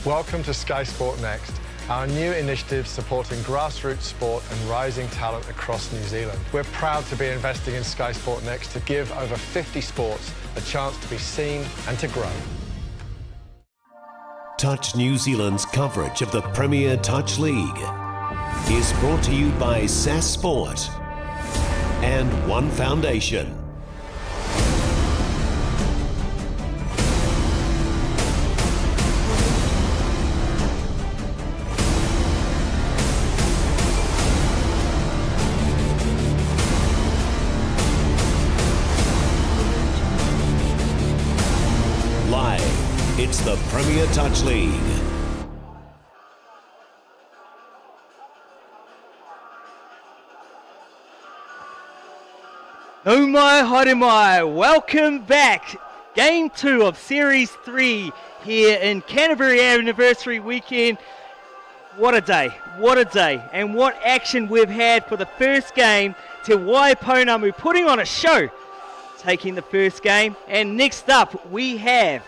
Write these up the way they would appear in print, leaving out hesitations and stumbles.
Welcome to Sky Sport Next, our new initiative supporting grassroots sport and rising talent across New Zealand. We're proud to be investing in Sky Sport Next to give over 50 sports a chance to be seen and to grow. Touch New Zealand's coverage of the Premier Touch League is brought to you by SAS Sport and One Foundation. Live, it's the Premier Touch League. Oh my, haere mai, welcome back. Game 2 of Series 3 here in Canterbury Anniversary Weekend. What a day, and what action we've had for the first game. Te Waipounamu putting on a show, taking the first game. And next up, we have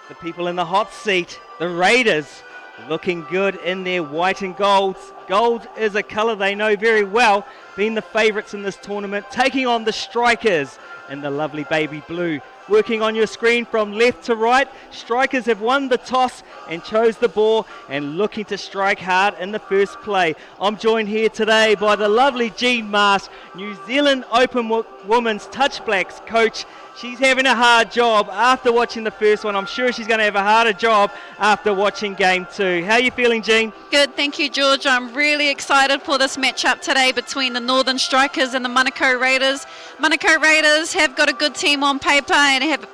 the people in the hot seat, the Raiders, looking good in their white and golds. Gold is a colour they know very well, being the favourites in this tournament, taking on the Strikers in the lovely baby blue. Working on your screen from left to right, Strikers have won the toss and chose the ball and looking to strike hard in the first play. I'm joined here today by the lovely Jean Mast, New Zealand Open Women's Touch Blacks coach. She's having a hard job after watching the first one. I'm sure she's going to have a harder job after watching game 2. How are you feeling, Jean? Good, thank you, George. I'm really excited for this matchup today between the Northern Strikers and the Manukau Raiders. Manukau Raiders have got a good team on paper and have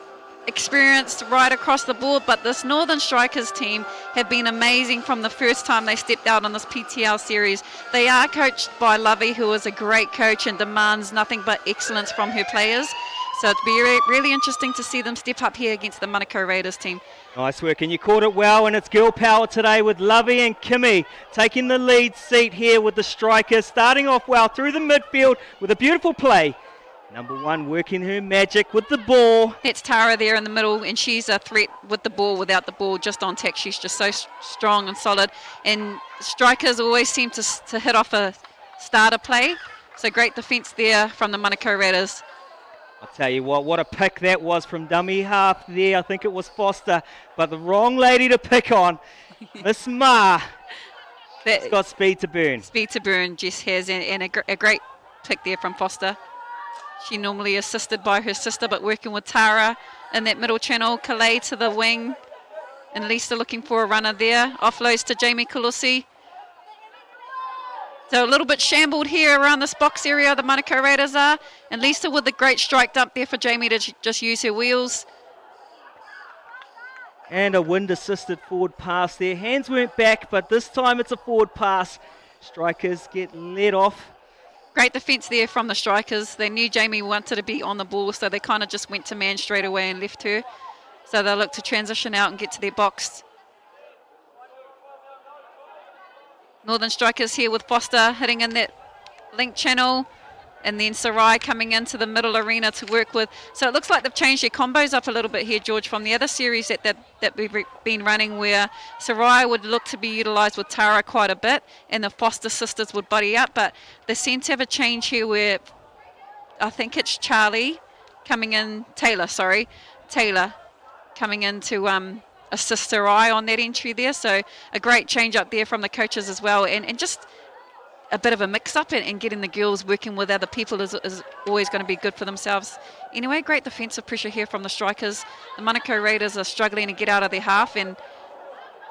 experience right across the board, but this Northern Strikers team have been amazing from the first time they stepped out on this PTL series. They are coached by Lovey, who is a great coach and demands nothing but excellence from her players. So it'd be really interesting to see them step up here against the Manukau Raiders team. Nice work, and you caught it well, and it's girl power today with Lovey and Kimmy taking the lead seat here with the Strikers, starting off well through the midfield with a beautiful play. Number 1 working her magic with the ball. It's Tara there in the middle, and she's a threat with the ball, without the ball, just on tack. She's just so strong and solid, and Strikers always seem to hit off a starter play. So great defence there from the Manukau Raiders. I'll tell you what a pick that was from dummy half there. I think it was Foster, but the wrong lady to pick on. Miss Ma. It's got speed to burn. Speed to burn, Jess has, and a great pick there from Foster. She normally assisted by her sister, but working with Tara in that middle channel. Calais to the wing, and Lisa looking for a runner there. Offloads to Jamie Colosi. So a little bit shambled here around this box area, the Manukau Raiders are. And Lisa with a great strike dump there for Jamie to just use her wheels. And a wind-assisted forward pass there. Hands went back, but this time it's a forward pass. Strikers get led off. Great defence there from the Strikers. They knew Jamie wanted to be on the ball, so they kind of just went to man straight away and left her. So they'll look to transition out and get to their box. Northern Strikers here with Foster hitting in that link channel, and then Sarai coming into the middle arena to work with. So it looks like they've changed their combos up a little bit here, George, from the other series that we've been running, where Sarai would look to be utilised with Tara quite a bit and the Foster sisters would buddy up, but they seem to have a change here where I think it's Taylor coming in to assist Sarai on that entry there. So a great change up there from the coaches as well, and just a bit of a mix-up and getting the girls working with other people is always going to be good for themselves. Anyway, great defensive pressure here from the Strikers. The Manukau Raiders are struggling to get out of their half and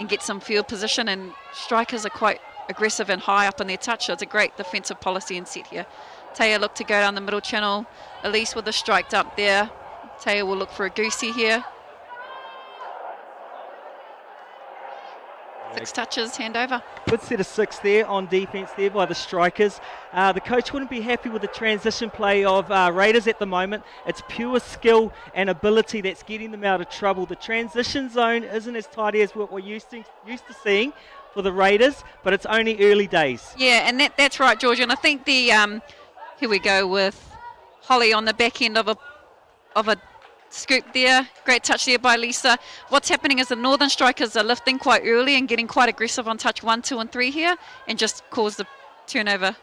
get some field position, and Strikers are quite aggressive and high up in their touch, so it's a great defensive policy and set here. Taya look to go down the middle channel. Elise with a strike up there. Taya will look for a goosey here. 6 touches, hand over. Good set of 6 there on defence there by the Strikers. The coach wouldn't be happy with the transition play of Raiders at the moment. It's pure skill and ability that's getting them out of trouble. The transition zone isn't as tidy as what we're used to seeing for the Raiders, but it's only early days. Yeah, and that's right, George. And I think the here we go with Holly on the back end of a scoop there. Great touch there by Lisa. What's happening is the Northern Strikers are lifting quite early and getting quite aggressive on touch 1, 2 and 3 here and just cause the turnover.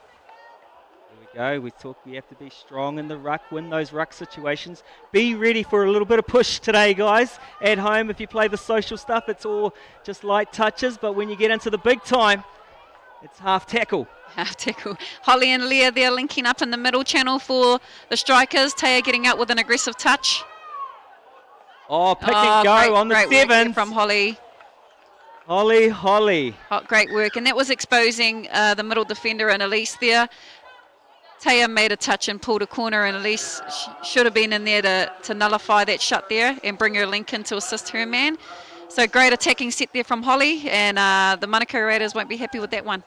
Go. We have to be strong in the ruck, win those ruck situations. Be ready for a little bit of push today, guys. At home, if you play the social stuff, it's all just light touches, but when you get into the big time, it's half tackle. Half tackle. Holly and Leah there linking up in the middle channel for the Strikers. Taya getting out with an aggressive touch. Oh, pick and go on the sevens. From Holly. Holly. Oh, great work. And that was exposing the middle defender and Elise there. Taya made a touch and pulled a corner, and Elise should have been in there to nullify that shot there and bring her link in to assist her man. So great attacking set there from Holly, and the Manukau Raiders won't be happy with that one.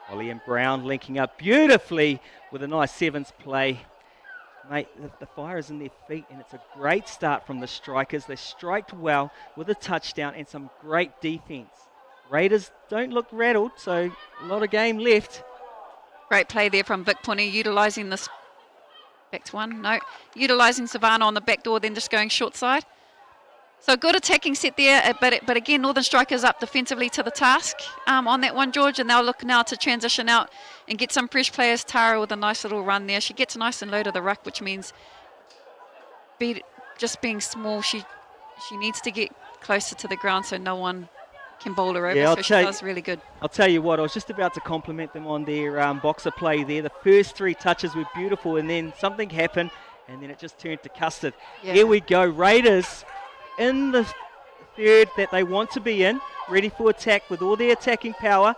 Holly and Brown linking up beautifully with a nice sevens play. Mate, the fire is in their feet, and it's a great start from the Strikers. They striked well with a touchdown and some great defence. Raiders don't look rattled, so a lot of game left. Great play there from Vic Puni, utilising this back to one. No, utilising Savannah on the back door, then just going short side. So good attacking set there, but again, Northern Strikers up defensively to the task on that one, George, and they'll look now to transition out and get some fresh players. Tara with a nice little run there. She gets nice and low to the ruck, which means just being small, she needs to get closer to the ground so no one can bowl her over, so she does really good. I'll tell you what, I was just about to compliment them on their boxer play there. The first 3 touches were beautiful, and then something happened, and then it just turned to custard. Yeah. Here we go, Raiders in the third that they want to be in, ready for attack with all their attacking power.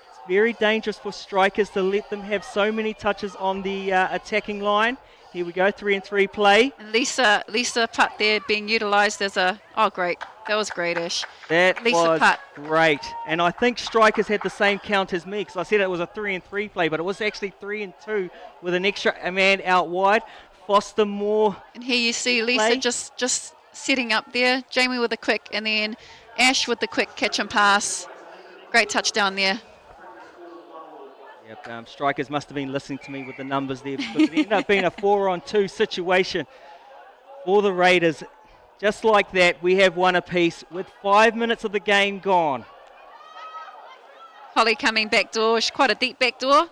It's very dangerous for Strikers to let them have so many touches on the attacking line. Here we go, 3 and 3 play. And Lisa putt there being utilised as a, great. That was great, Ash. That was great. And I think Strikers had the same count as me, because I said it was a 3 and 3 play, but it was actually 3 and 2 with an extra man out wide. Foster Moore. And here you see Lisa just setting up there. Jamie with the quick, and then Ash with the quick catch and pass. Great touchdown there. Yep, Strikers must have been listening to me with the numbers there, because it ended up being a 4-on-2 situation for the Raiders. Just like that, we have one apiece with 5 minutes of the game gone. Holly coming back door. She's quite a deep back door.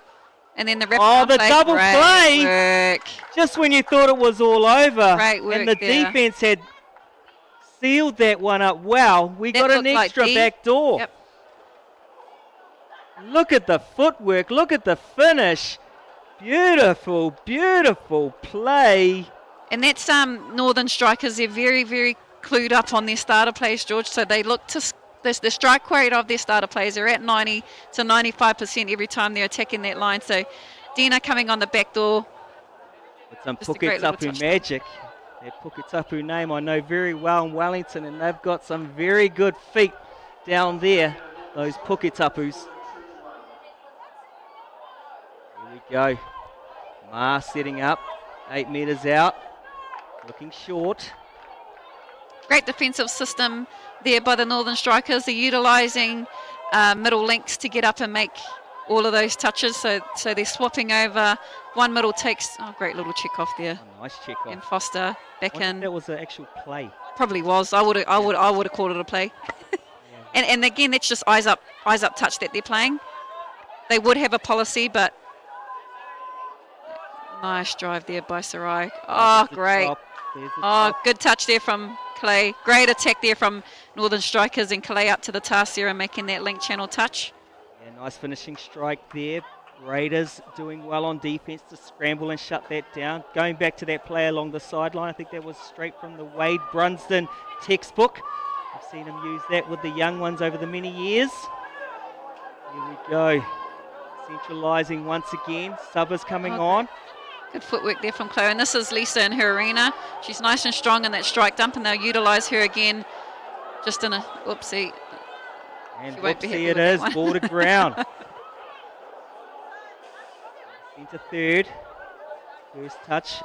And then the double play. Work. Just when you thought it was all over. Great work. And the defense had sealed that one up well. We got an extra back door. Yep. Look at the footwork. Look at the finish. Beautiful, beautiful play. And that's Northern Strikers. They're very, very clued up on their starter plays, George. So they look to the strike rate of their starter plays are at 90 to 95% every time they're attacking that line. So Dina coming on the back door. With some Puketapu magic. That Puketapu name I know very well in Wellington, and they've got some very good feet down there, those Puketapus. Here we go. Ma setting up, 8 metres out. Looking short. Great defensive system there by the Northern Strikers. They're utilising middle links to get up and make all of those touches. So they're swapping over. One middle takes, great little check off there. Nice check off. And Foster back in. That was an actual play. Probably was. I would have called it a play. Yeah. and again, that's just eyes up touch that they're playing. They would have a policy, but nice drive there by Sarai. Oh, great. Good touch there from Clay. Great attack there from Northern Strikers, and Clay up to the task there and making that link channel touch. Yeah, nice finishing strike there. Raiders doing well on defense to scramble and shut that down. Going back to that play along the sideline, I think that was straight from the Wade Brunsden textbook. I've seen him use that with the young ones over the many years. Here we go. Centralising once again. Subbers coming on. Good footwork there from Chloe. And this is Lisa in her arena. She's nice and strong in that strike dump, and they'll utilise her again just in a whoopsie. And whoopsie it is, ball to ground. Into third. First touch.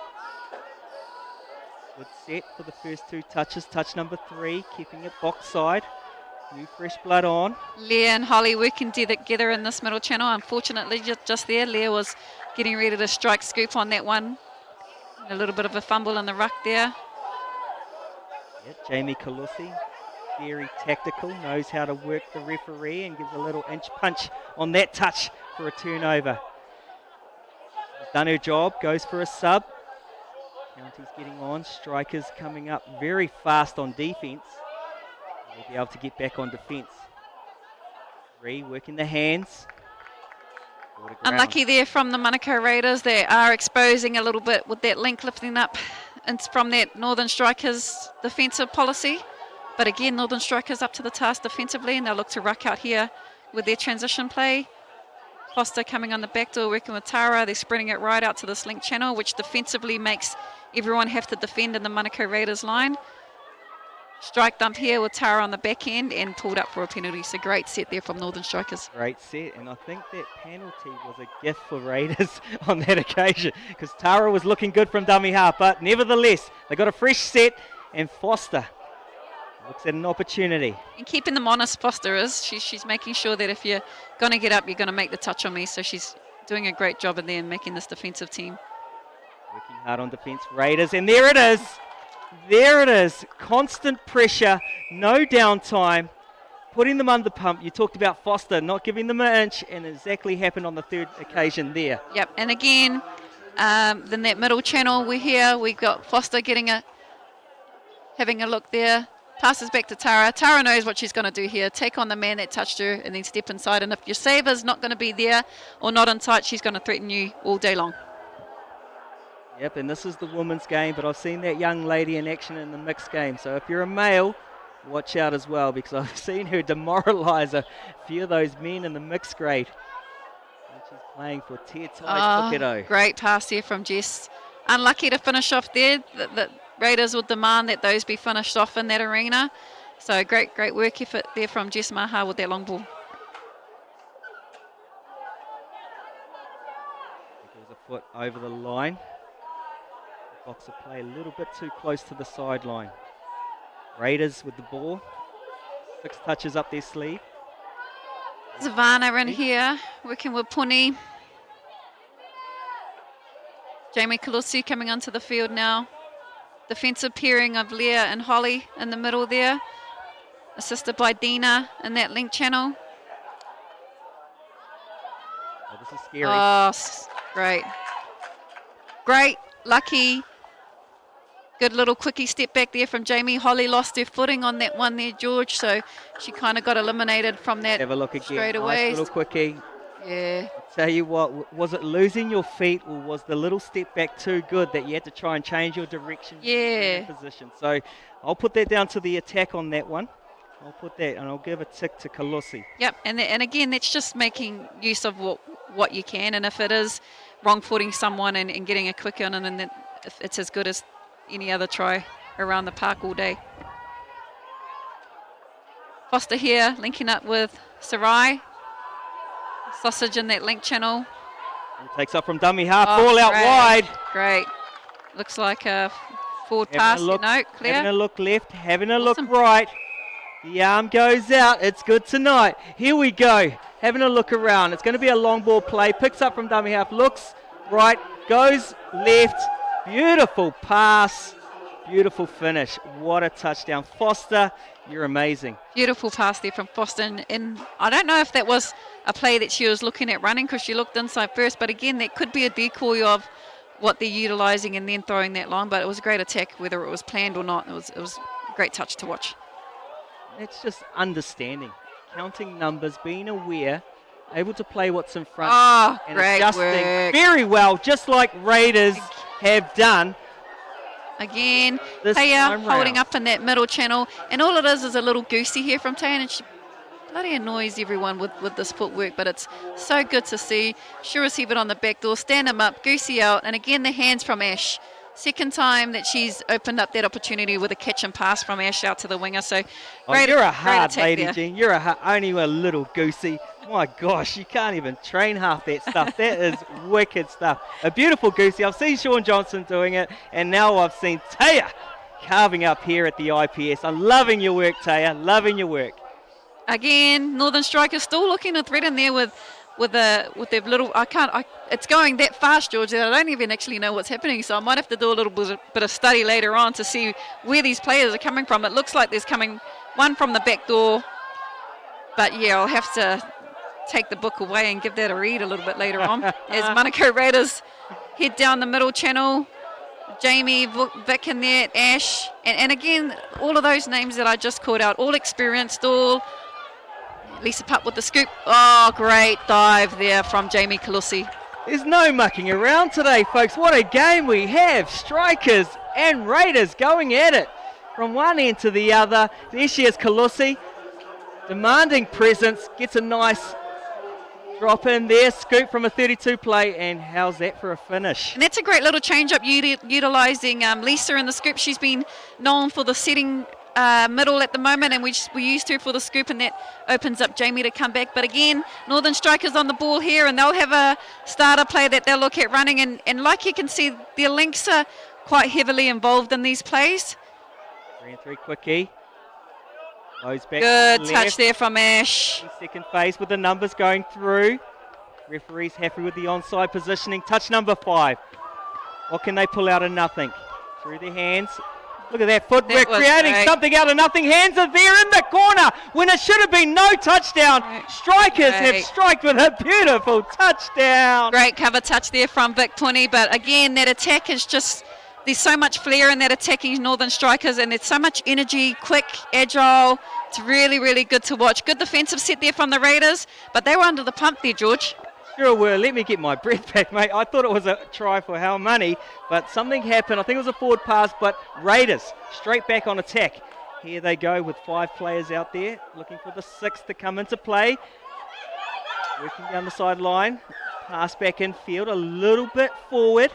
Good set for the first 2 touches. Touch number 3, keeping it box side. New fresh blood on. Leah and Holly working together in this middle channel. Unfortunately, just there, Leah was getting ready to strike scoop on that one. A little bit of a fumble in the ruck there. Jamie Calussi, very tactical, knows how to work the referee and gives a little inch punch on that touch for a turnover. Done her job, goes for a sub. County's getting on, strikers coming up very fast on defence. They'll be able to get back on defence. Ree working the hands. Unlucky there from the Manukau Raiders. They are exposing a little bit with that link lifting up and from that Northern Strikers defensive policy. But again, Northern Strikers up to the task defensively, and they'll look to ruck out here with their transition play. Foster coming on the back door, working with Tara. They're spreading it right out to this link channel, which defensively makes everyone have to defend in the Manukau Raiders line. Strike dump here with Tara on the back end and pulled up for a penalty. So great set there from Northern Strikers. Great set, and I think that penalty was a gift for Raiders on that occasion because Tara was looking good from dummy half, but nevertheless, they got a fresh set and Foster looks at an opportunity. And keeping them honest, Foster is. She's making sure that if you're going to get up, you're going to make the touch on me. So she's doing a great job in there and making this defensive team. Working hard on defence, Raiders, and there it is. There it is. Constant pressure, no downtime, putting them under pump. You talked about Foster not giving them an inch, and exactly happened on the third occasion there. Yep, and again, then that middle channel we've got Foster having a look there. Passes back to Tara. Tara knows what she's going to do here. Take on the man that touched her and then step inside. And if your saver's not going to be there or not in sight, she's going to threaten you all day long. Yep, and this is the women's game, but I've seen that young lady in action in the mixed game. So if you're a male, watch out as well, because I've seen her demoralise a few of those men in the mixed grade. And she's playing for Te Tai Tokedo. Great pass here from Jess. Unlucky to finish off there. The Raiders will demand that those be finished off in that arena. So great work effort there from Jess Maha with that long ball. It goes a foot over the line. Box of play a little bit too close to the sideline. Raiders with the ball. 6 touches up their sleeve. Zavana in here, working with Puni. Jamie Calussi coming onto the field now. Defensive pairing of Leah and Holly in the middle there. Assisted by Dina in that link channel. Oh, this is scary. Oh, great. Great, lucky. Good little quickie step back there from Jamie. Holly lost her footing on that one there, George, so she kind of got eliminated from that. Have a look again. Straight away. Nice little quickie. Yeah. I'll tell you what, was it losing your feet, or was the little step back too good that you had to try and change your direction? Yeah. Position. So I'll put that down to the attack on that one. I'll put that, and I'll give a tick to Calussi. Yep, and again, that's just making use of what you can, and if it is wrong footing someone and getting a quick on, and then it's as good as any other try around the park all day. Foster here, linking up with Sarai. Sausage in that link channel. And takes up from dummy half, ball out wide. Great. Looks like a forward pass. No, clear. Having a look left, having a look right. The arm goes out. It's good tonight. Here we go. Having a look around. It's going to be a long ball play. Picks up from dummy half, looks right, goes left. Beautiful pass. Beautiful finish. What a touchdown. Foster, you're amazing. Beautiful pass there from Foster. And I don't know if that was a play that she was looking at running because she looked inside first. But again, that could be a decoy of what they're utilising and then throwing that long. But it was a great attack, whether it was planned or not. It was a great touch to watch. It's just understanding, counting numbers, being aware, able to play what's in front. Oh, and great adjusting work. Very well, just like Raiders have done. Again, This Taya time holding round. up in that middle channel. And all it is a little goosey here from Taya. And she bloody annoys everyone with this footwork. But it's so good to see. She'll receive it on the back door, stand him up, goosey out. And again, the hands from Ash. Second time that she's opened up that opportunity with a catch and pass from Ash out to the winger. So great, You're a great hard attack lady, there. Jean. You're only a little goosey. My gosh, you can't even train half that stuff. That is wicked stuff. A beautiful goosey. I've seen Sean Johnson doing it, and now I've seen Taya carving up here at the IPS. I'm loving your work, Taya. Loving your work. Again, Northern Strikers still looking to threaten there with with their little. It's going that fast, George, that I don't even actually know what's happening. So I might have to do a little bit of study later on to see where these players are coming from. It looks like there's coming one from the back door, but yeah, I'll have to take the book away and give that a read a little bit later on. As Manukau Raiders head down the middle channel, Jamie, Vic in there, Ash, and again, all of those names that I just called out, all experienced, all. Lisa Putt with the scoop. Oh, great dive there from Jamie Calussi. There's no mucking around today, folks. What a game we have. Strikers and Raiders going at it from one end to the other. There she is, Calussi, demanding presence, gets a nice drop in there, scoop from a 32 play, and how's that for a finish? And that's a great little change-up utilising Lisa in the scoop. She's been known for the setting middle at the moment, and we used her for the scoop, and that opens up Jamie to come back. But again, Northern Strikers on the ball here, and they'll have a starter play that they'll look at running, and like you can see, their links are quite heavily involved in these plays. 3-3 quickie. Goes back Good left. touch there from Ash. Second phase with the numbers going through. Referee's happy with the onside positioning. Touch number 5. What can they pull out of nothing? Through their hands. Look at that footwork, creating something out of nothing. Hands are there in the corner when it should have been no touchdown. Strikers have striked with a beautiful touchdown. Great cover touch there from Vic Puni, but again, that attack is just, there's so much flair in that attacking Northern Strikers, and there's so much energy, quick, agile. It's really, really good to watch. Good defensive set there from the Raiders, but they were under the pump there, George. Sure were. Let me get my breath back, mate. I thought it was a try for Hal Money, but something happened. I think it was a forward pass, but Raiders straight back on attack. Here they go with 5 players out there, looking for the 6th to come into play. Working down the sideline. Pass back in field, a little bit forward.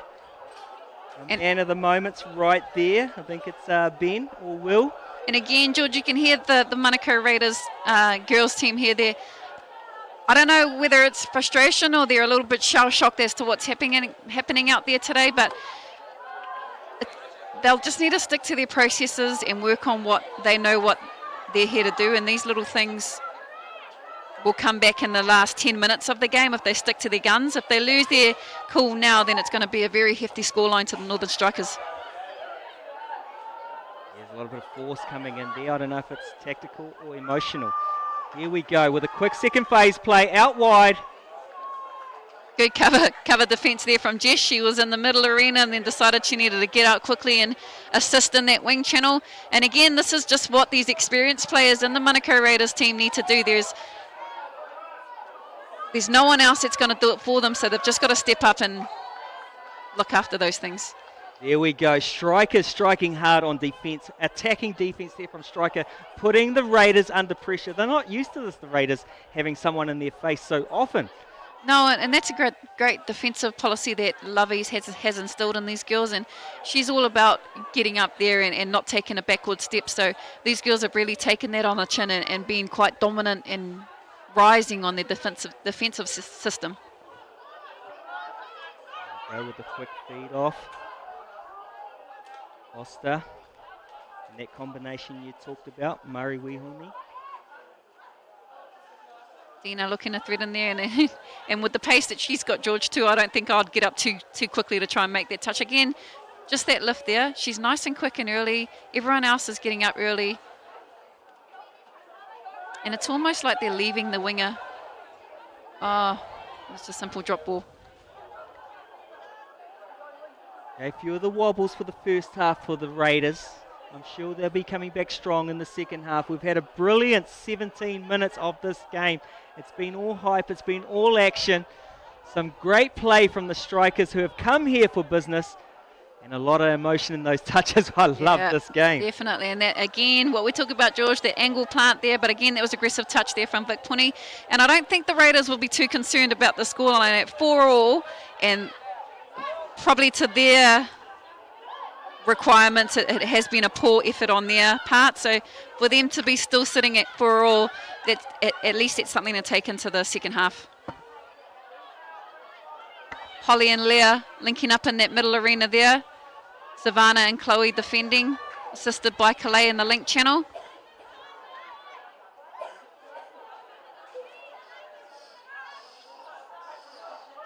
The man of the moment's right there. I think it's Ben or Will. And again, George, you can hear the Manukau Raiders girls team here. I don't know whether it's frustration or they're a little bit shell-shocked as to what's happening out there today, but they'll just need to stick to their processes and work on what they know what they're here to do, and these little things will come back in the last 10 minutes of the game if they stick to their guns. If they lose their cool now, then it's going to be a very hefty scoreline to the Northern Strikers. There's a little bit of force coming in there. I don't know if it's tactical or emotional. Here we go with a quick second phase play out wide. Good cover defence there from Jess. She was in the middle arena and then decided she needed to get out quickly and assist in that wing channel. And again, this is just what these experienced players in the Manukau Raiders team need to do. There's no one else that's going to do it for them, so they've just got to step up and look after those things. There we go. Strikers striking hard on defence, attacking defence there from Striker, putting the Raiders under pressure. They're not used to this, the Raiders, having someone in their face so often. No, and that's a great defensive policy that Lovey's has instilled in these girls, and she's all about getting up there and not taking a backward step. So these girls have really taken that on the chin and being quite dominant and rising on their defensive system. Go with the quick feed off. Foster, and that combination you talked about, Murray Wihuni. Dina looking to thread in there, and with the pace that she's got, George, too, I don't think I'd get up too quickly to try and make that touch. Again, just that lift there. She's nice and quick and early. Everyone else is getting up early. And it's almost like they're leaving the winger. Oh, it's a simple drop ball. A few of the wobbles for the first half for the Raiders. I'm sure they'll be coming back strong in the second half. We've had a brilliant 17 minutes of this game. It's been all hype, it's been all action. Some great play from the Strikers who have come here for business, and a lot of emotion in those touches. I love this game. Definitely, and that again, what we talk about, George, the angle plant there, but again, that was aggressive touch there from Vic Puni. And I don't think the Raiders will be too concerned about the scoreline at 4-4, and probably to their requirements, it has been a poor effort on their part. So for them to be still sitting at 4-4, at least it's something to take into the second half. Holly and Leah linking up in that middle arena there. Savannah and Chloe defending, assisted by Calais in the link channel.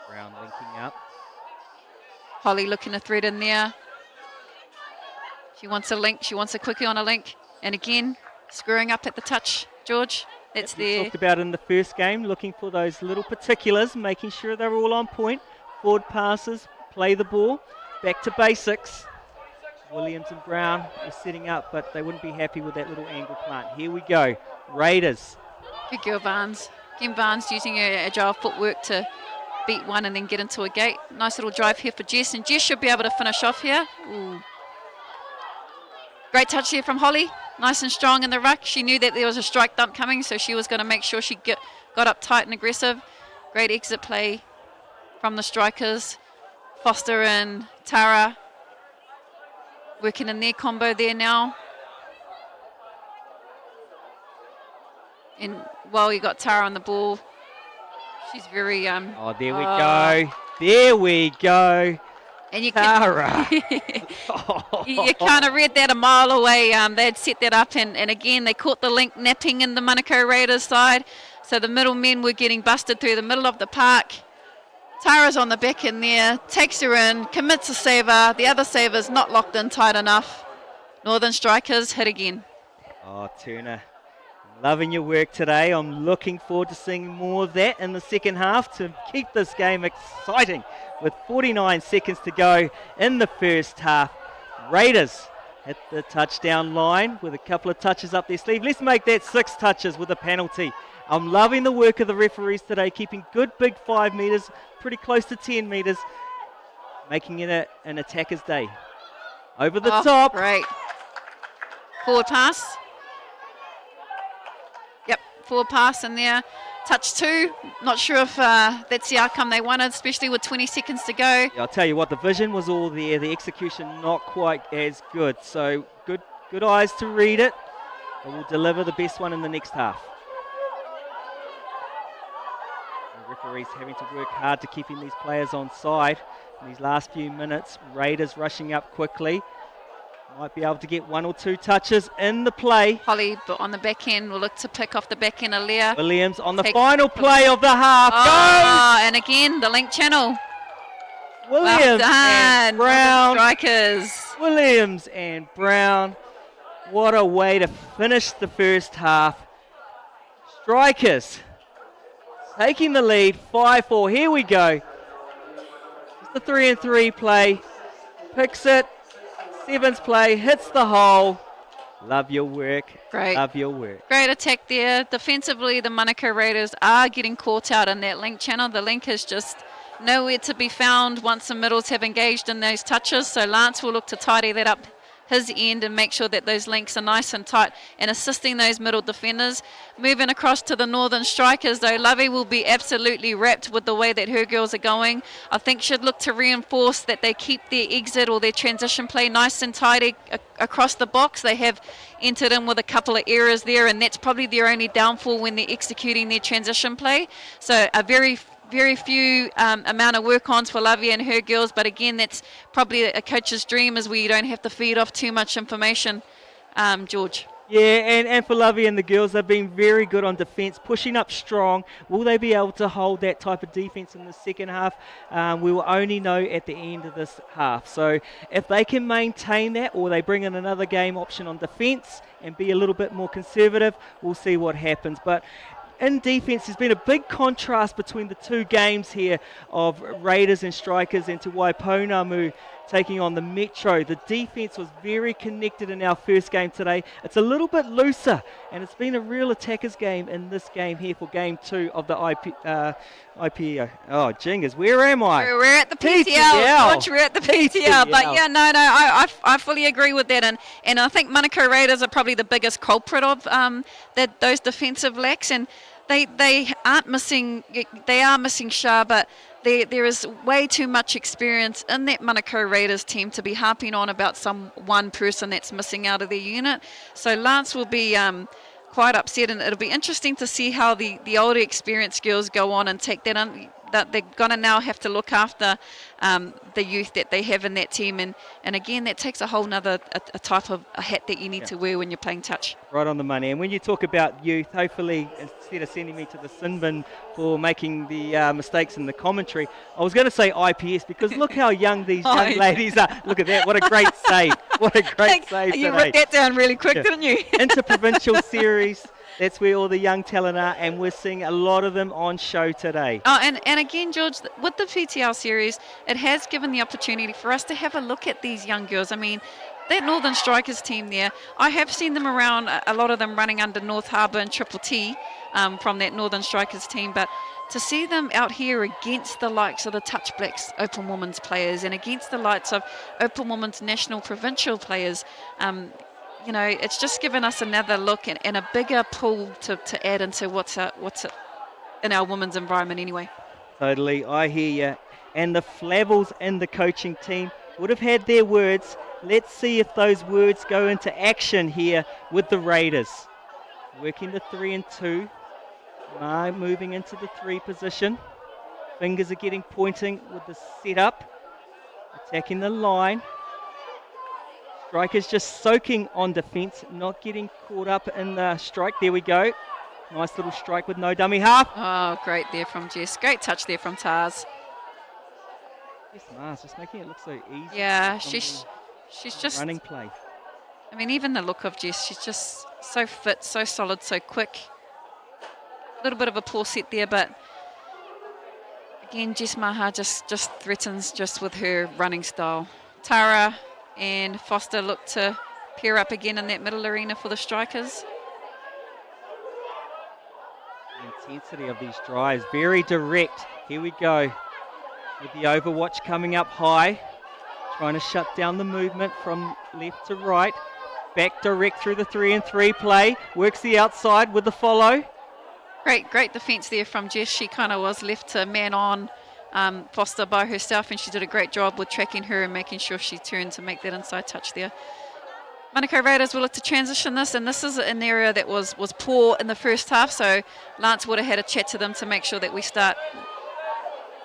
Brown linking up. Holly looking to thread in there. She wants a link. She wants a quickie on a link. And again, screwing up at the touch, George. That's We there. talked about in the first game, looking for those little particulars, making sure they're all on point. Forward passes, play the ball, back to basics. Williams and Brown are setting up, but they wouldn't be happy with that little angle plant. Here we go, Raiders. Good girl, Barnes. Again, Barnes using her agile footwork to beat one and then get into a gate. Nice little drive here for Jess, and Jess should be able to finish off here. Ooh. Great touch here from Holly. Nice and strong in the ruck. She knew that there was a strike dump coming, so she was going to make sure she got up tight and aggressive. Great exit play from the strikers. Foster and Tara working in their combo there now. And while you got Tara on the ball, she's very Oh, there we go. There we go. And you Tara. you kind of read that a mile away. They'd set that up, and again, they caught the link napping in the Manukau Raiders side. So the middle men were getting busted through the middle of the park. Tara's on the back in there, takes her in, commits a saver. The other saver's not locked in tight enough. Northern Strikers hit again. Oh, Turner, loving your work today. I'm looking forward to seeing more of that in the second half to keep this game exciting. With 49 seconds to go in the first half, Raiders hit the touchdown line with a couple of touches up their sleeve. Let's make that 6 touches with a penalty. I'm loving the work of the referees today, keeping good big 5 metres, pretty close to 10 metres, making it an attacker's day. Over the top. Great. Forward pass. Yep, forward pass in there. Touch 2. Not sure if that's the outcome they wanted, especially with 20 seconds to go. Yeah, I'll tell you what, the vision was all there, the execution not quite as good. So good eyes to read it, and we'll deliver the best one in the next half. The referees having to work hard to keeping these players on side in these last few minutes. Raiders rushing up quickly. Might be able to get 1 or 2 touches in the play. Holly, but on the back end, will look to pick off the back end, Alea. Williams on the final play of the half. Goes! And again, the link channel. Williams Well done. and Brown. Strikers. Williams and Brown. What a way to finish the first half. Strikers taking the lead, 5-4. Here we go. It's the 3-and-3 play. Picks it. Sevens play, hits the hole. Love your work. Great. Love your work. Great attack there. Defensively, the Manukau Raiders are getting caught out in that link channel. The link is just nowhere to be found once the middles have engaged in those touches. So Lance will look to tidy that up his end and make sure that those links are nice and tight and assisting those middle defenders. Moving across to the Northern Strikers, though, Lovey will be absolutely wrapped with the way that her girls are going. I think she'd look to reinforce that they keep their exit or their transition play nice and tidy across the box. They have entered in with a couple of errors there, and that's probably their only downfall when they're executing their transition play. So a very few amount of work-ons for Lovey and her girls, but again, that's probably a coach's dream, is where you don't have to feed off too much information, George. Yeah, and for Lovey and the girls, they've been very good on defence, pushing up strong. Will they be able to hold that type of defence in the second half? We will only know at the end of this half. So if they can maintain that, or they bring in another game option on defence and be a little bit more conservative, we'll see what happens. But in defence, there's been a big contrast between the two games here of Raiders and Strikers, and Te Waiponamu taking on the Metro. The defence was very connected in our first game today. It's a little bit looser, and it's been a real attackers game in this game here for game 2 of the IPO. Oh, jingers, where am I? We're at the PTL. George, we're at the PTL. But yeah, no, I fully agree with that. And I think Manukau Raiders are probably the biggest culprit of those defensive lacks. And they aren't missing. They are missing Shah, but there is way too much experience in that Manukau Raiders team to be harping on about some one person that's missing out of their unit. So Lance will be quite upset, and it'll be interesting to see how the older experienced girls go on and take that that they're going to now have to look after the youth that they have in that team. And again, that takes a whole nother a type of a hat that you need to wear when you're playing touch. Right on the money. And when you talk about youth, hopefully, instead of sending me to the sin bin for making the mistakes in the commentary, I was going to say IPS, because look how young these young ladies are. Look at that. What a great save. What a great save You today. wrote that down really quick, didn't you? Interprovincial series. That's where all the young talent are, and we're seeing a lot of them on show today. Oh, and again, George, with the PTL series, it has given the opportunity for us to have a look at these young girls. I mean, that Northern Strikers team there, I have seen them around, a lot of them running under North Harbour and Triple T from that Northern Strikers team, but to see them out here against the likes of the Touch Blacks Open Women's players and against the likes of Open Women's National Provincial players, you know, it's just given us another look and a bigger pool to add into what's in our women's environment anyway. Totally, I hear you. And the Flavels and the coaching team would have had their words. Let's see if those words go into action here with the Raiders. Working the 3 and 2. Mai moving into the 3 position. Fingers are getting pointing with the setup. Attacking the line. Strikers just soaking on defence, not getting caught up in the strike. There we go. Nice little strike with no dummy half. Oh, great there from Jess. Great touch there from Tars. Yes, Mars just making it look so easy. Yeah, she's just running play. I mean, even the look of Jess, she's just so fit, so solid, so quick. A little bit of a poor set there, but again, Jess Maha just threatens just with her running style. Tara and Foster look to pair up again in that middle arena for the Strikers. The intensity of these drives, very direct. Here we go with the Overwatch coming up high, trying to shut down the movement from left to right. Back direct through the 3 and 3 play, works the outside with the follow. Great defence there from Jess. She kind of was left to man on Foster by herself, and she did a great job with tracking her and making sure she turned to make that inside touch there. Manukau Raiders will look to transition this, and this is an area that was poor in the first half, so Lance would have had a chat to them to make sure that we start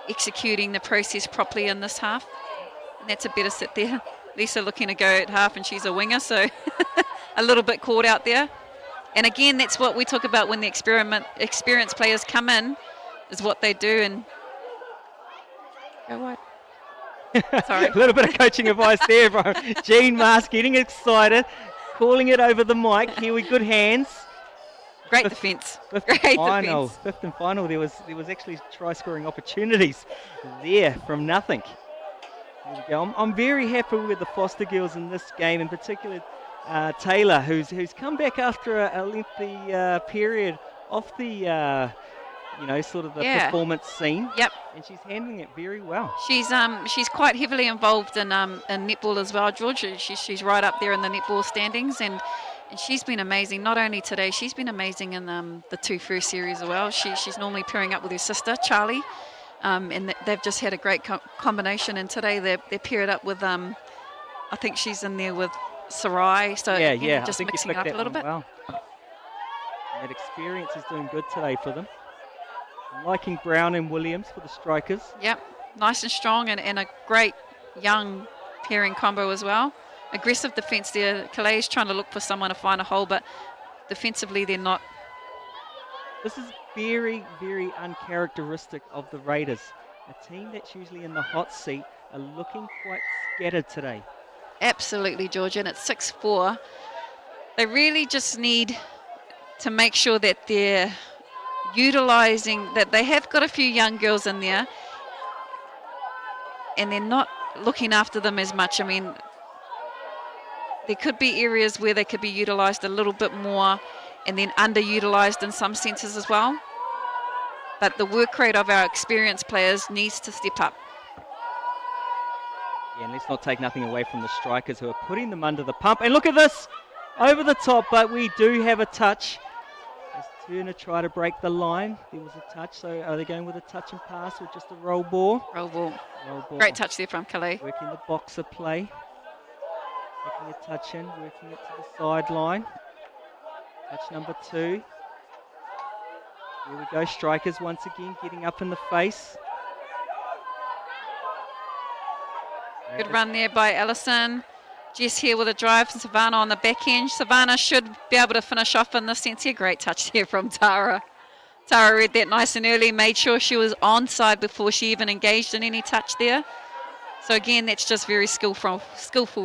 executing the process properly in this half. And that's a better sit there. Lisa looking to go at half, and she's a winger, so a little bit caught out there. And again, that's what we talk about when the experienced players come in, is what they do. And go wide. Sorry. A little bit of coaching advice there from Jean Mars, getting excited, calling it over the mic. Here we good hands. Great defence. Fifth and final. There was actually try-scoring opportunities there from nothing. There we go. I'm very happy with the Foster girls in this game, in particular Taylor, who's come back after a lengthy period off the sort of the performance scene. Yep. And she's handling it very well. She's quite heavily involved in netball as well, George. She's right up there in the netball standings, and she's been amazing. Not only today, she's been amazing in the 2 first series as well. She's normally pairing up with her sister Charlie, and they've just had a great combination. And today they're paired up with I think she's in there with Sarai. So just mixing it up a little bit. Well. That experience is doing good today for them. I'm liking Brown and Williams for the Strikers. Yep, nice and strong, and a great young pairing combo as well. Aggressive defence there. Calais is trying to look for someone to find a hole, but defensively they're not. This is very, very uncharacteristic of the Raiders. A team that's usually in the hot seat are looking quite scattered today. Absolutely, George, and it's 6-4. They really just need to make sure that they're utilising, that they have got a few young girls in there and they're not looking after them as much. I mean, there could be areas where they could be utilised a little bit more and then underutilised in some senses as well. But the work rate of our experienced players needs to step up. Yeah, and let's not take nothing away from the Strikers, who are putting them under the pump. And look at this, over the top, but we do have a touch. As Turner try to break the line, there was a touch. So are they going with a touch and pass or just a roll ball? Roll ball. Great touch there from Calais. Working the boxer play. Taking a touch in, working it to the sideline. Touch number 2. Here we go, Strikers once again getting up in the face. Good run there by Ellison. Jess here with a drive from Savannah on the back end. Savannah should be able to finish off in this sense here. Great touch here from Tara. Tara read that nice and early, made sure she was onside before she even engaged in any touch there. So again, that's just very skillful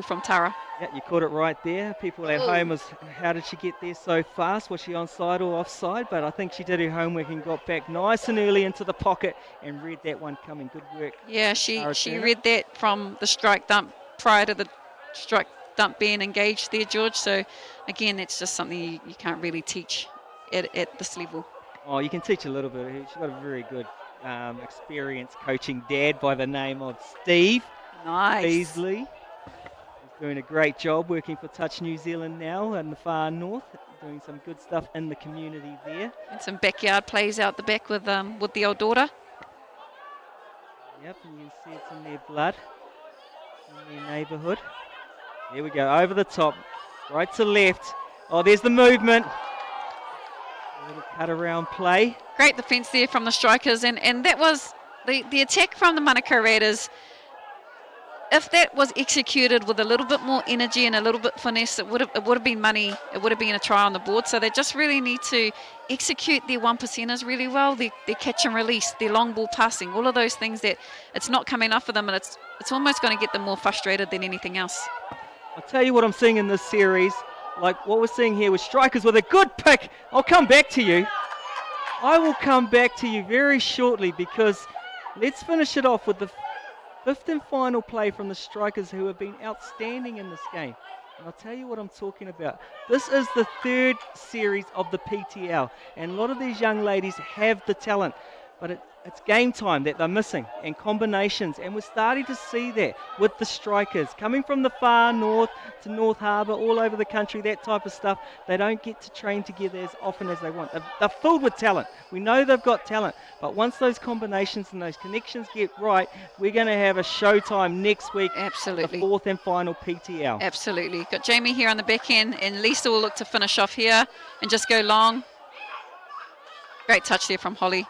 from Tara. Yeah, you caught it right there. People at home was, how did she get there so fast? Was she onside or offside? But I think she did her homework and got back nice and early into the pocket and read that one coming. Good work. Yeah, she read that from the strike dump prior to the strike dump being engaged there, George. So again, that's just something you can't really teach at this level. Oh, you can teach a little bit. She's got a very good experienced coaching dad by the name of Steve Beasley. He's doing a great job working for Touch New Zealand now in the far north, doing some good stuff in the community there. And some backyard plays out the back with the old daughter. Yep, and you can see it's in their blood, in their neighbourhood. Here we go, over the top, right to left. Oh, there's the movement. A little cut around play. Great defence there from the strikers, and that was the attack from the Manukau Raiders. If that was executed with a little bit more energy and a little bit finesse, it would have been money. It would have been a try on the board. So they just really need to execute their 1%ers really well. Their catch and release, their long ball passing, all of those things that it's not coming off for them, and it's almost going to get them more frustrated than anything else. I'll tell you what I'm seeing in this series. Like what we're seeing here with strikers with a good pick. I'll come back to you. I will come back to you very shortly, because let's finish it off with the fifth and final play from the strikers, who have been outstanding in this game. And I'll tell you what I'm talking about. This is the third series of the PTL, and a lot of these young ladies have the talent, but it's game time that they're missing, and combinations, and we're starting to see that with the strikers coming from the far north to North Harbour, all over the country, that type of stuff. They don't get to train together as often as they want. They're filled with talent. We know they've got talent, but once those combinations and those connections get right, we're going to have a showtime next week. Absolutely. The fourth and final PTL. Absolutely. Got Jamie here on the back end, and Lisa will look to finish off here and just go long. Great touch there from Holly.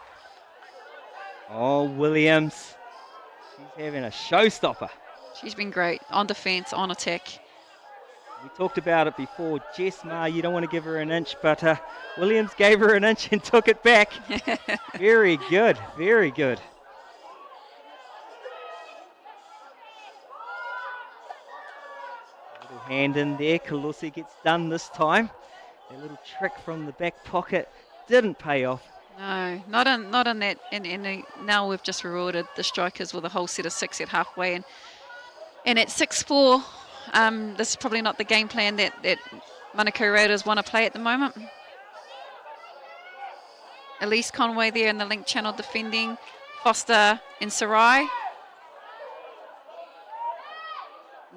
Oh, Williams. She's having a showstopper. She's been great on defence, on attack. We talked about it before. Jess Ma, you don't want to give her an inch, but Williams gave her an inch and took it back. Very good, very good. Little hand in there. Kalusi gets done this time. A little trick from the back pocket didn't pay off. No, not in that. And now we've just rewarded the strikers with a whole set of 6 at halfway, and at 6-4, this is probably not the game plan that Manukau Raiders want to play at the moment. Elise Conway there in the link channel defending. Foster and Sarai.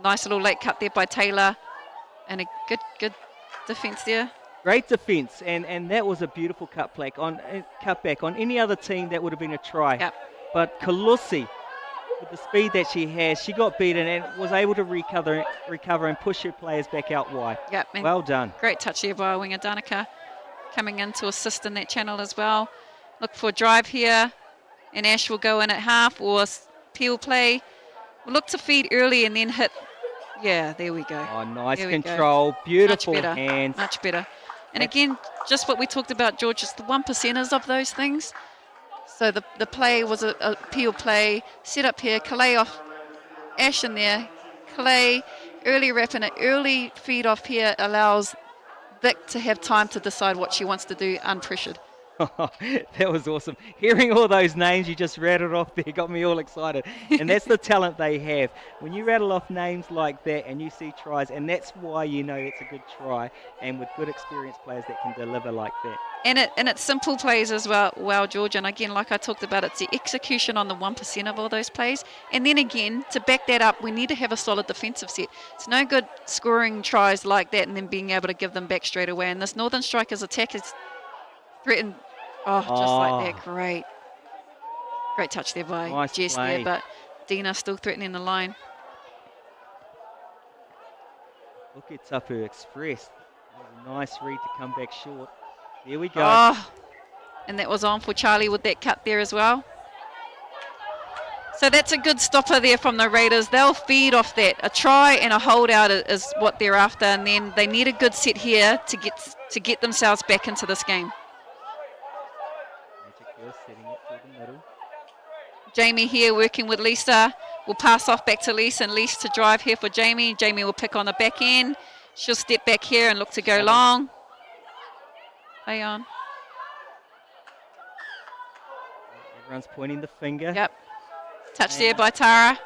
Nice little late cut there by Taylor, and a good defence there. Great defence, and that was a beautiful cutback on any other team. That would have been a try. Yep. But Kalusi, with the speed that she has, she got beaten and was able to recover and push her players back out wide. Yep. Well done. Great touch there by winger Danica, coming in to assist in that channel as well. Look for a drive here, and Ash will go in at half, or peel play. We'll look to feed early and then hit. Yeah, there we go. Oh, nice there control. Beautiful much better, hands. Much better. And again, just what we talked about, George, is the 1%ers of those things. So the play was a peel play, set up here, Calais off, Ash in there, Calais, early wrap and an early feed off here allows Vic to have time to decide what she wants to do unpressured. That was awesome. Hearing all those names you just rattled off there got me all excited. And that's the talent they have. When you rattle off names like that and you see tries, and that's why you know it's a good try, and with good experienced players that can deliver like that. And it's simple plays as well, George. And again, like I talked about, it's the execution on the 1% of all those plays. And then again, to back that up, we need to have a solid defensive set. It's no good scoring tries like that and then being able to give them back straight away. And this Northern Strikers attack is threatened. Just like that. Great touch there by nice Jess play there, but Dina still threatening the line. Look at Tapu Express. That was a nice read to come back short. There we go. And that was on for Charlie with that cut there as well. So that's a good stopper there from the Raiders. They'll feed off that. A try and a holdout is what they're after, and then they need a good set here to get themselves back into this game. Magic Girl setting it through the middle. Jamie here working with Lisa. Will pass off back to Lisa, and Lisa to drive here for Jamie. Jamie will pick on the back end. She'll step back here and look to go long. Play on. Everyone's pointing the finger. Yep. Touch there by Tara.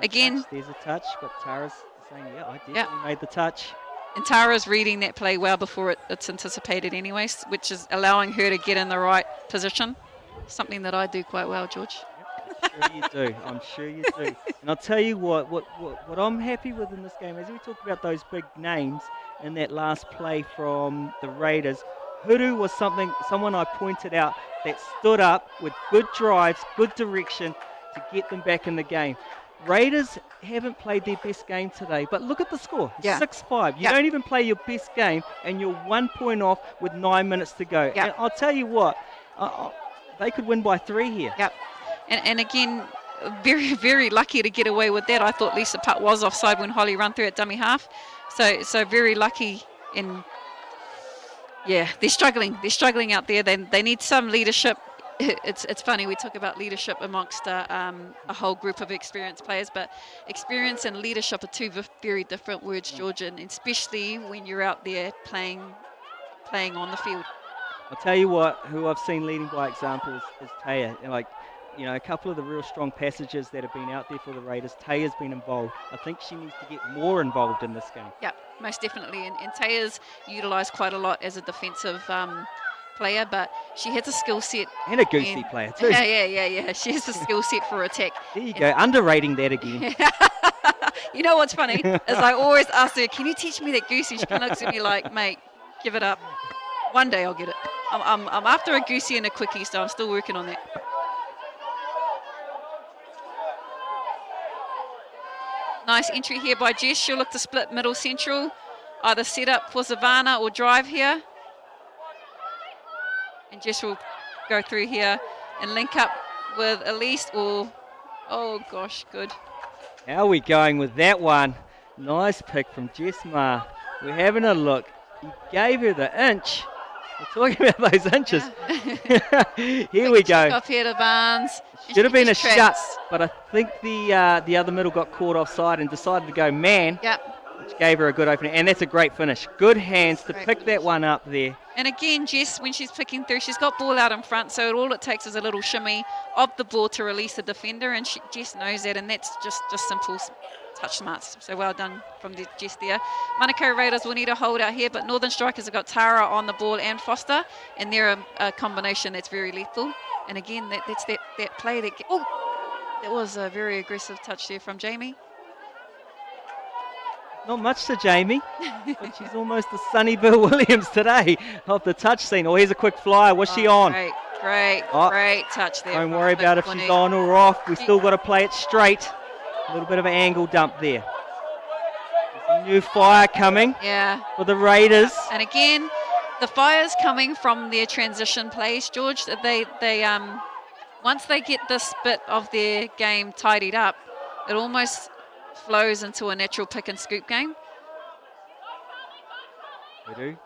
Again. There's a touch, but Tara's saying, yeah, I definitely made the touch. And Tara's reading that play well before it's anticipated anyways, which is allowing her to get in the right position. Something that I do quite well, George. Yep, I'm sure you do. I'm sure you do. And I'll tell you what I'm happy with in this game, as we talk about those big names in that last play from the Raiders, Huru was someone I pointed out that stood up with good drives, good direction to get them back in the game. Raiders haven't played their best game today, but look at the score, 6-5. You don't even play your best game, and you're 1 point off with 9 minutes to go. Yep. And I'll tell you what, they could win by 3 here. Yep. And again, very, very lucky to get away with that. I thought Lisa Putt was offside when Holly ran through at dummy half. So very lucky in... Yeah, they're struggling. They're struggling out there. They need some leadership. It's funny, we talk about leadership amongst a whole group of experienced players, but experience and leadership are two very different words, George, and especially when you're out there playing on the field. I'll tell you what, who I've seen leading by example is Taya. A couple of the real strong passages that have been out there for the Raiders, Taya's been involved. I think she needs to get more involved in this game. Yeah, most definitely. And Taya's utilised quite a lot as a defensive player, but she has a skill set. And a goosey player too. Yeah. She has a skill set for attack. There you go, underrating that again. You know what's funny is I always ask her, can you teach me that goosey? She kind of looks at me like, mate, give it up. One day I'll get it. I'm after a goosey and a quickie, so I'm still working on that. Nice entry here by Jess. She'll look to split middle central. Either set up for Savannah or drive here. And Jess will go through here and link up with Elise or... Oh, gosh, good. How are we going with that one? Nice pick from Jess Ma. We're having a look. He gave her the inch. We're talking about those inches. Yeah. Here we go. Off here to Barnes. Should have been a shut, but I think the other middle got caught offside and decided to go man. Yep. Which gave her a good opening, and that's a great finish. Good hands to pick that one up there. And again, Jess, when she's picking through, she's got ball out in front, so all it takes is a little shimmy of the ball to release the defender, and Jess knows that, and that's just simple touch smarts. So well done from Jess there. Manukau Raiders will need a hold out here, but Northern Strikers have got Tara on the ball and Foster, and they're a combination that's very lethal. And again, that's that play that... Oh, that was a very aggressive touch there from Jamie. Not much to Jamie, but she's almost the Sunnyville Williams today of the touch scene. Oh, here's a quick flyer. Was she on? Great touch there. Don't worry about if she's on or off. We've still got to play it straight. A little bit of an angle dump there. There's a new fire coming for the Raiders. And again, the fire's coming from their transition plays, George. They once they get this bit of their game tidied up, it almost flows into a natural pick and scoop game. We do.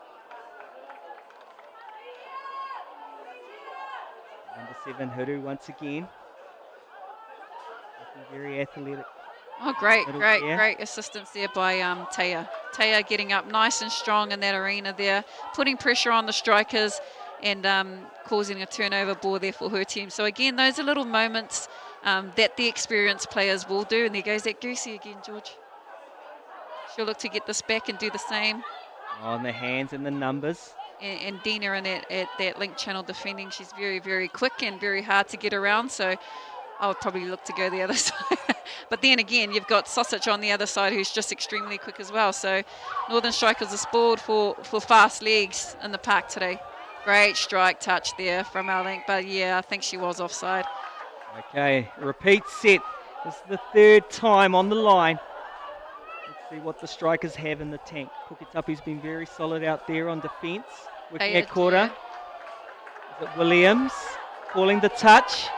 Number 7, Huru once again. Looking very athletic. Oh, great assistance there by Taya. Taya getting up nice and strong in that arena there, putting pressure on the strikers and causing a turnover ball there for her team. So again, those are little moments that the experienced players will do. And there goes that goosey again, George. She'll look to get this back and do the same. On the hands and the numbers. And Dina in at that link channel defending. She's very, very quick and very hard to get around. So I would probably look to go the other side. But then again, you've got Sausage on the other side who's just extremely quick as well. So Northern Strikers are spoiled for fast legs in the park today. Great strike touch there from our link. But yeah, I think she was offside. Okay, repeat set. This is the third time on the line. Let's see what the Strikers have in the tank. Puketapu's been very solid out there on defence. Working at quarter. Is it Williams calling the touch?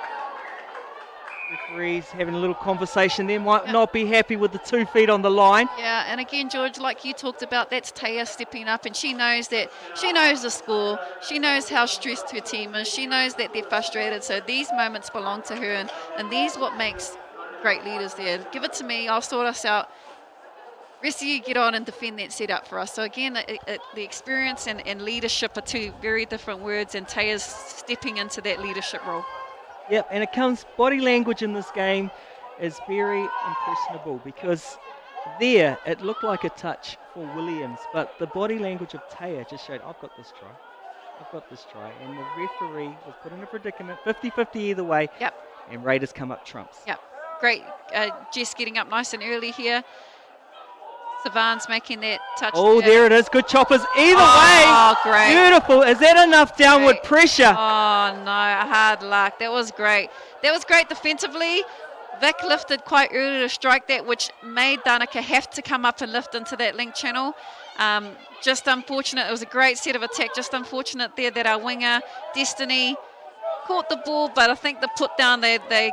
Referees having a little conversation there, might not be happy with the 2 feet on the line. Yeah, and again, George, like you talked about, that's Taya stepping up, and she knows the score. She knows how stressed her team is. She knows that they're frustrated. So these moments belong to her, and these what makes great leaders there. Give it to me. I'll sort us out. Rest of you get on and defend that setup for us. So again, the experience and leadership are two very different words, and Taya's stepping into that leadership role. Yep, and it comes, body language in this game is very impressionable, because there it looked like a touch for Williams, but the body language of Taya just showed, I've got this try, and the referee was put in a predicament, 50-50 either way. Yep. And Raiders come up trumps. Yep, great. Jess getting up nice and early here. Savan's making that touch. Oh, there it is. Good choppers either way. Oh, great. Beautiful. Is that enough downward pressure? Oh, no. Hard luck. That was great. That was great defensively. Vic lifted quite early to strike that, which made Danica have to come up and lift into that link channel. Just unfortunate. It was a great set of attack. Just unfortunate there that our winger, Destiny, caught the ball, but I think the put down, they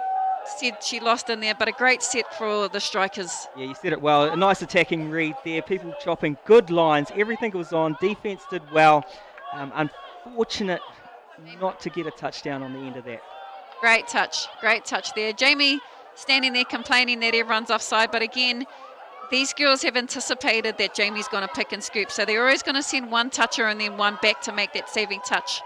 said she lost in there, but a great set for the strikers. Yeah, you said it well. A nice attacking read there. People chopping good lines. Everything was on. Defense did well. Unfortunate not to get a touchdown on the end of that. Great touch there. Jamie standing there complaining that everyone's offside, but again, these girls have anticipated that Jamie's going to pick and scoop, so they're always going to send one toucher and then one back to make that saving touch.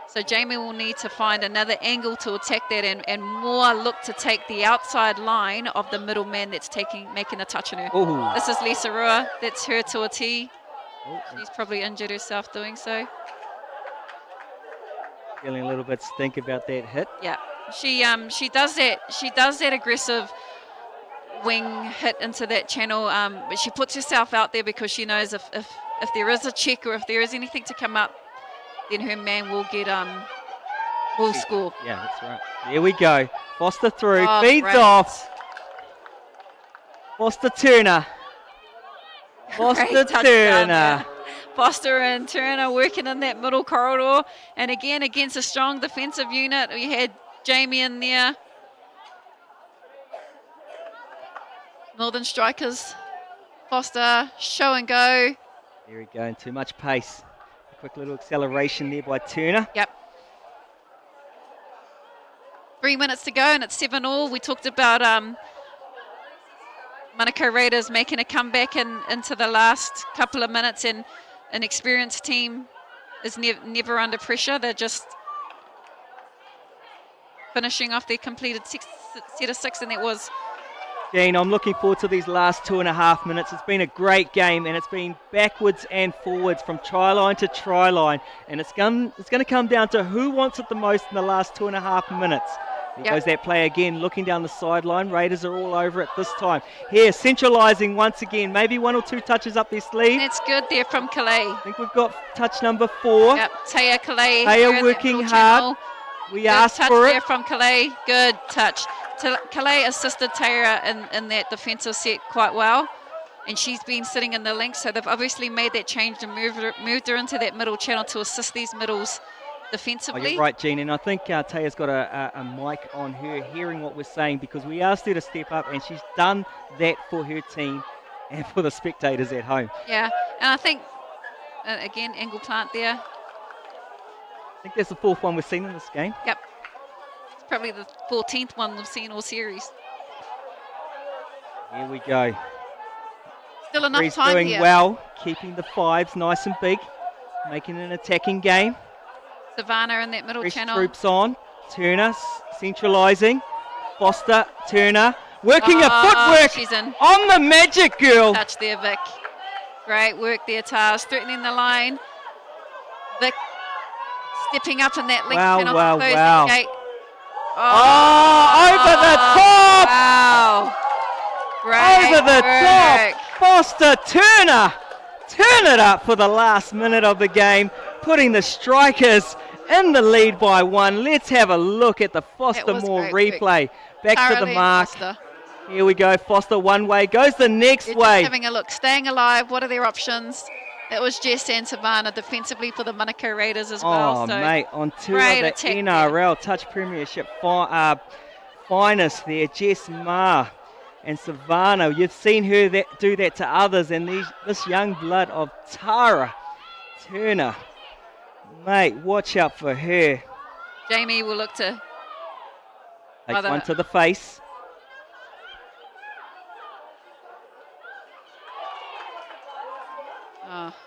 So Jamie will need to find another angle to attack that, and more look to take the outside line of the middle man that's making a touch on her. Ooh. This is Lisa Rua. That's her to a T. Oh, She's probably injured herself doing so. feeling a little bit stink about that hit. Yeah, she does that. She does that aggressive wing hit into that channel, but she puts herself out there because she knows if there is a check or if there is anything to come up, then her man will get will score. Yeah, that's right. There we go. Foster through, feeds great. off. Foster Turner. Foster Great touchdown Turner. there. Foster and Turner working in that middle corridor, and again against a strong defensive unit. We had Jamie in there. Northern Strikers. Foster, show and go. There we go, and too much pace. A quick little acceleration there by Turner. Yep. 3 minutes to go, and it's 7-all. We talked about Manukau Raiders making a comeback into the last couple of minutes, and an experienced team is never under pressure. They're just finishing off their completed set of six, and it was. Dean, I'm looking forward to these last 2.5 minutes. It's been a great game, and it's been backwards and forwards from try line to try line, and it's going to come down to who wants it the most in the last 2.5 minutes. There goes that play again, looking down the sideline. Raiders are all over it this time. Here, centralising once again. Maybe 1 or 2 touches up their sleeve. That's good there from Calais. I think we've got touch number 4. Yep, Taya Calais. Taya working hard. We Good asked touch for there it. from Calais. Good touch. Calais assisted Taya in that defensive set quite well, and she's been sitting in the link, so they've obviously made that change and moved her into that middle channel to assist these middles defensively. Oh, you're right, Jean, and I think Taya's got a mic on her hearing what we're saying, because we asked her to step up, and she's done that for her team and for the spectators at home. Yeah, and I think, again, Angle Plant there. I think that's the 4th one we've seen in this game. Yep. It's probably the 14th one we've seen all series. Here we go. Still enough Reed's time doing here. well, keeping the 5s nice and big, making an attacking game. Savannah in that middle Fresh channel. troops on. Turner centralising. Foster, Turner, working a footwork She's in. on the magic girl. Touch there, Vic. Great work there, Tars. Threatening the line. Vic stepping up in that link channel. Wow. Close the gate. Over the top! Wow. Great Over the work. top! Foster Turner! Turn it up for the last minute of the game, putting the Strikers in the lead by 1. Let's have a look at the Foster was Moore great replay. Back to the Caroline mark. Foster. Here we go. Foster one way, goes the next They're way. just having a look. Staying alive. What are their options? It was Jess and Savannah defensively for the Oh, Manukau Raiders as well. So mate, on 2 great of attack the there. NRL Touch Premiership finest there, Jess Ma and Savannah. You've seen her do that to others, and this young blood of Tara Turner. Mate, watch out for her. Jamie will look to... Take one to the face.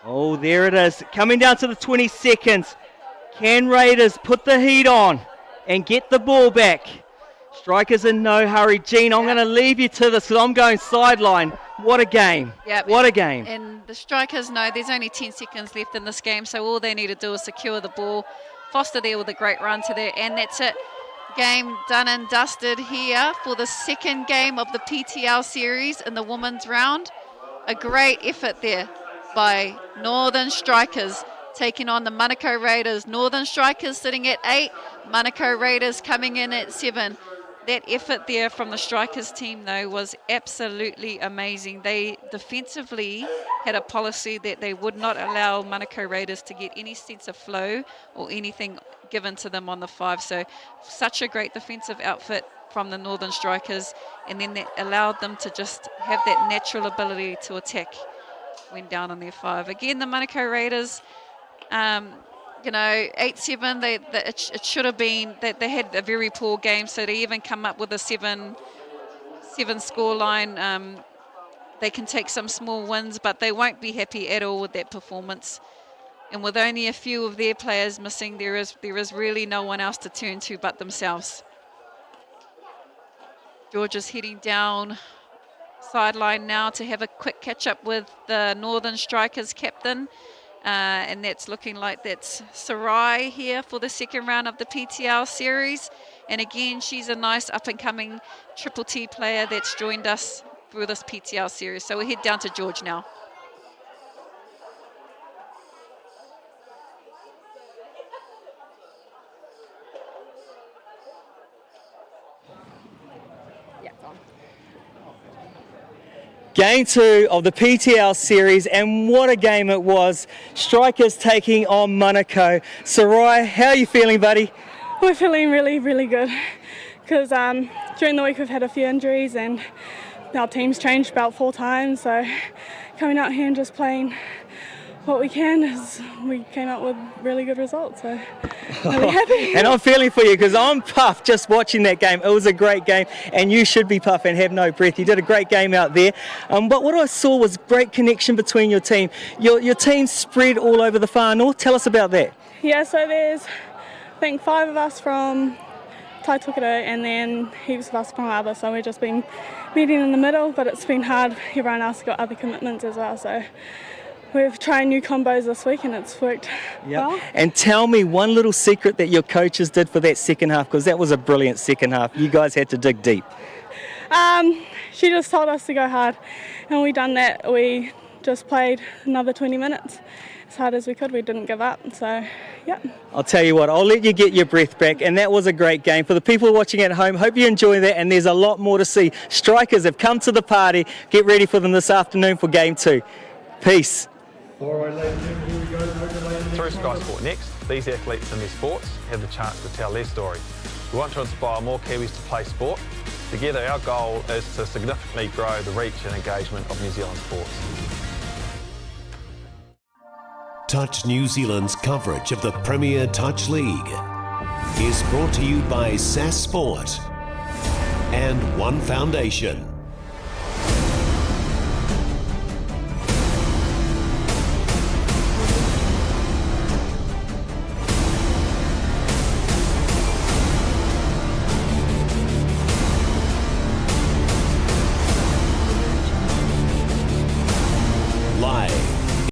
Oh, there it is. Coming down to the 20 seconds. Can Raiders put the heat on and get the ball back? Strikers in no hurry. Jean, I'm going to leave you to this because I'm going sideline. What a game. Yep. What a game. And the Strikers know there's only 10 seconds left in this game, so all they need to do is secure the ball. Foster there with a great run to there, and that's it. Game done and dusted here for the second game of the PTL series in the women's round. A great effort there by Northern Strikers taking on the Manukau Raiders. Northern Strikers sitting at 8, Manukau Raiders coming in at 7. That effort there from the Strikers team, though, was absolutely amazing. They defensively had a policy that they would not allow Manukau Raiders to get any sense of flow or anything given to them on the 5. So such a great defensive outfit from the Northern Strikers, and then that allowed them to just have that natural ability to attack when down on their 5. Again, the Manukau Raiders, 8-7, it should have been that they had a very poor game, so to even come up with a 7 score line, they can take some small wins, but they won't be happy at all with that performance. And with only a few of their players missing, there is really no one else to turn to but themselves. George is heading down sideline now to have a quick catch up with the Northern Strikers captain. And that's looking like that's Sarai here for the second round of the PTL series. And again, she's a nice up-and-coming Triple T player that's joined us through this PTL series. So we'll head down to George now. Game 2 of the PTL series, and what a game it was. Strikers taking on Manukau. Sarai, how are you feeling, buddy? We're feeling really, really good because during the week we've had a few injuries and our team's changed about 4 times, so coming out here and just playing what we can, we came out with really good results, so really happy. And I'm feeling for you because I'm puffed just watching that game. It was a great game, and you should be puffed and have no breath. You did a great game out there. But what I saw was great connection between your team. Your team spread all over the far north. Tell us about that. Yeah, so there's, I think, 5 of us from Taitokerau and then heaps of us from other, so we've just been meeting in the middle, but it's been hard. Everyone else got other commitments as well, so we've tried new combos this week and it's worked well. And tell me one little secret that your coaches did for that second half, because that was a brilliant second half. You guys had to dig deep. She just told us to go hard, and we done that. We just played another 20 minutes as hard as we could. We didn't give up, so yeah. I'll tell you what, I'll let you get your breath back, and that was a great game. For the people watching at home, hope you enjoy that, and there's a lot more to see. Strikers have come to the party. Get ready for them this afternoon for Game 2. Peace. All right, ladies and gentlemen, here we go. Through Sky Sport Next, these athletes in their sports have the chance to tell their story. We want to inspire more Kiwis to play sport. Together, our goal is to significantly grow the reach and engagement of New Zealand sports. Touch New Zealand's coverage of the Premier Touch League is brought to you by SAS Sport and One Foundation. Live